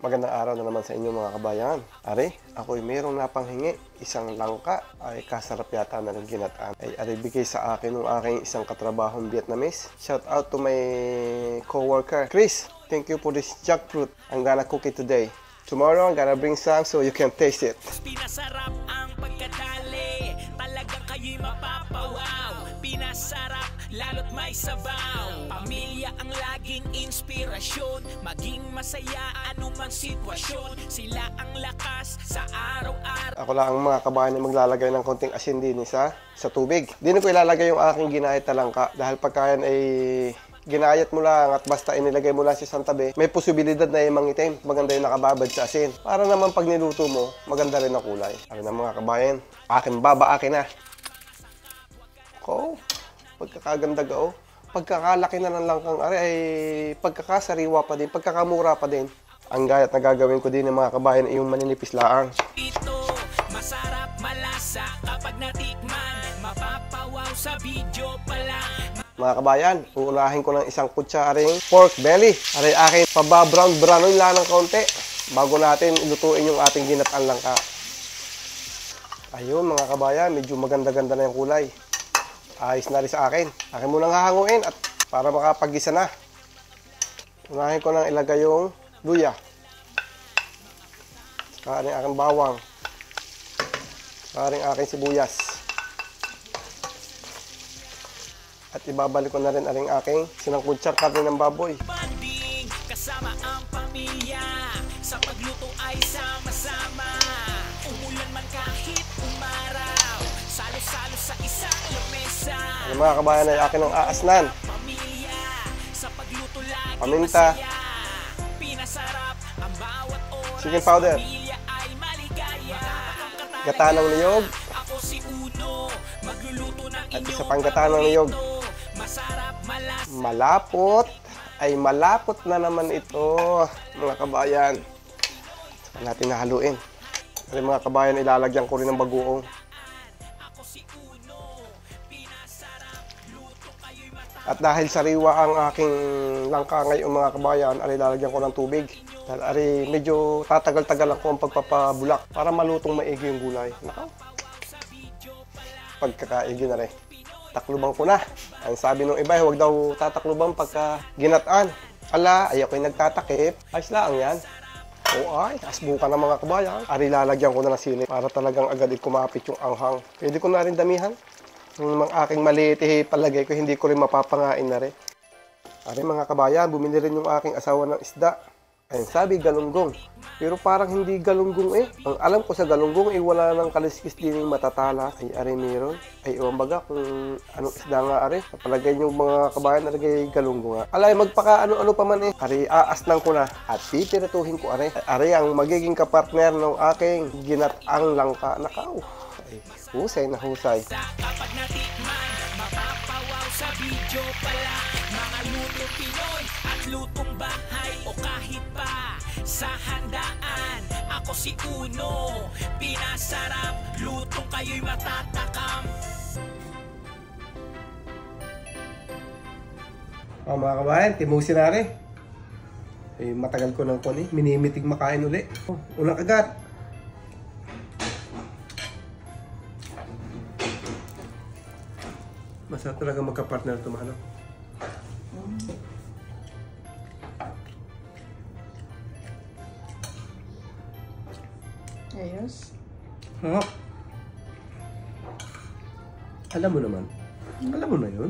Magandang araw na naman sa inyo mga kabayan. Are, ako'y mayroong napanghingi. Isang langka ay kasarap yata na ng ginataan. Ay bigay sa akin ng aking isang katrabahong Vietnamese. Shout out to my co-worker, Chris. Thank you for this jackfruit. I'm gonna cook it today. Tomorrow, I'm gonna bring some so you can taste it. Pinasarap ang pagkadali, talagang kayo'y mapapawaw. Pinasarap, lalo't may sabaw. Pamilya ang laging inspirasyon, maging masaya anumang sitwasyon. Sila ang lakas sa araw-araw. Ako lang ang mga kabayan na maglalagay ng konting asin din sa tubig. Dito ko ilalagay yung aking ginahit na langka dahil pagkayan ay ginayat mo lang at basta inilagay mo lang sa isang tabi, may posibilidad na yung mangitim. Maganda yung nakababad sa asin. Para naman pag niluto mo, maganda rin ang kulay. Ano na mga kabayan, akin na. Oh, pagkakaganda ga oh. Pagkakalaki na ng langkang are ay pagkakasariwa pa din, pagkakamura pa din. Ang gayat na gagawin ko din ng mga kabayan ay yung maninipis laang. Ito, masarap malasa kapag natikman, mapapawaw sa video pa lang. Mga kabayan, uunahin ko ng isang kutsaring pork belly. Aray akin, pababrown-brownin lang ng kaunti bago natin ilutuin yung ating ginatang langka. Ayun mga kabayan, medyo maganda-ganda na yung kulay. Ayos na rin sa akin. Akin munang hahanguin at para makapag-gisa na. Unahin ko nang ilagay yung luya. Saka rin aking bawang. Saka rin aking sibuyas. At ibabalik ko na rin aring aking sinangkutsar karne ng baboy. Banding kasama ang pamilya, sa pagluto ay sama-sama. Umulan man kahit umaraw, salo-salo sa isang lamesa. Ano mga kabayan ay akin ang aasnan. Pamilya, sa pagluto lagi paminta, masaya. Pinasarap ang bawat oras. chicken powder, Pamilya ay maligaya. gata ng niyog, Ako si Uno, magluluto ng at inyong isa pang gata ng niyog. masarap, malas. Malapot. Ay malapot na naman ito mga kabayan. Saka natin nahaluin. Ay mga kabayan, ilalagyan ko rin ng bagoong. Ako si Uno, pinasarap, luto kayo'y mata. At dahil sariwa ang aking langka ngayon mga kabayan, ay lalagyan ko ng tubig. Dahil ay medyo tatagal-tagal ako ang pagpapabulak para malutong maigi yung gulay. Nakaw. Pagkakaigi na rin. Taklubang ko na. Ang sabi ng iba, huwag daw tataklubang pagka ginataan. Ala, ay ako'y nagtatakip. Ayos lang yan. O ay, asbuka na mga kabayan. Ari lalagyan ko na ng sili para talagang agad kumapit yung anghang. Pwede ko na rin damihan. Yung mga aking maliit palagay ko, hindi ko rin mapapangain na rin. Ari mga kabayan, bumili rin yung aking asawa ng isda. Ayun, sabi galunggong. Pero parang hindi galunggong eh. Ang alam ko sa galunggong ay wala nang kaliskis din yung matatala. Ay ari meron. Ay umbaga kung anong isda nga ari. Kapalagay nyo mga kabayan, ari galunggong nga. Alay, magpaka ano-ano pa man eh. Ari aasnang ko na at pipirituhin ko ari. Ari ang magiging kapartner ng aking ginatang langka. Nakaw. Ay, husay na husay. Kapag natikman, mapapawaw sa video pala. Mga luto Pinoy at lutong bahay o kahit pa sa handaan. Ako si Uno, pinasarap, lutong kayo'y matatakam. Mga kabayan, timusin na rin. Eh, matagal ko ng kuni. Minimitig makain uli. Unang kagat. Masarap talaga magka-partner ito, mahalo. Ayos. Harap. Alam mo naman. Alam mo na yun.